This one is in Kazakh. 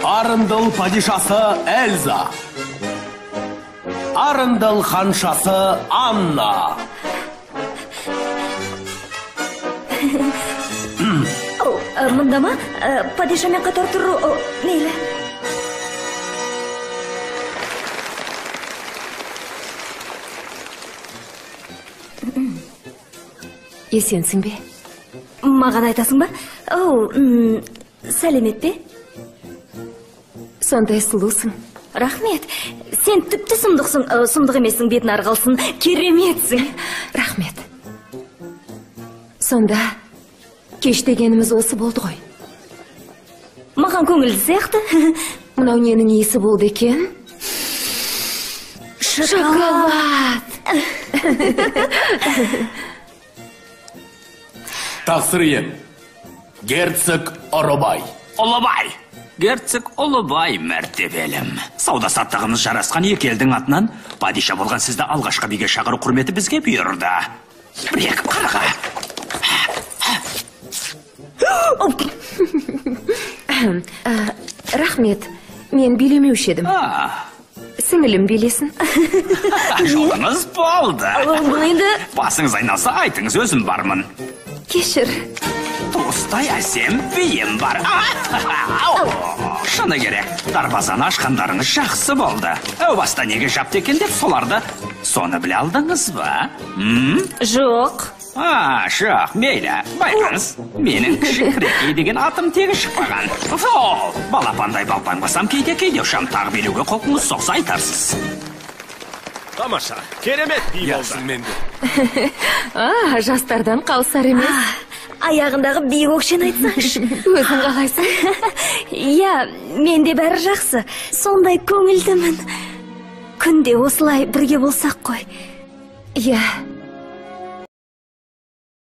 Арындыл падишасы Эльза. Арындыл ханшасы Анна. Мында ма? Падишамен қатар тұру, мейлі. Есенсің бе? Маған айтасың ба? Сәлемет бе? Сондай сұлусың. Рахмет. Сен тіпті сұмдықсың, сұмдық емессің, бетін арғалсың, кереметсің. Рахмет. Сонда кеш дегеніміз осы болды ғой. Маған көңілді сияқты. Мынау ненің иісі болды екен? Шоколад. Тақсыр ем. Герцог Оробай. Олыбай. Герцог Олыбай мәртебелім. Сауда-саттығымыз жарасқан екі елдің атынан падиша болған сізді алғашқы биге шақыру құрметі бізге бұйырды. Бір-екі қарға. Рахмет, мен билемеуші едім. Сіңілім билесін. Жолыңыз болды. Бұл енді... Басыңыз айналса айтыңыз, өзім бармын. Кешір. Туыстай әсем биім бар. Шыны керек, дарбазаны ашқандарыңыз жақсы болды. Әу баста неге жапты екен деп соларды соны біле алдыңыз ба? Жоқ. Жоқ, мейлі, байқаңыз. Менің кіші деген атым тегі шықпаған. Балапандай балпаң басам кейде ұшам тағы билеуге қолыңыз соқса айтарсыз. Тамаша, керемет би болды. Яқсын менде. Жастардан қалсар емес. Аяғындағы биік өкшен айтсаңшы. Өзің қалайсың? Иә, менде бәрі жақсы. Сондай көңілдімін. Күнде осылай бірге болсақ қой. Иә.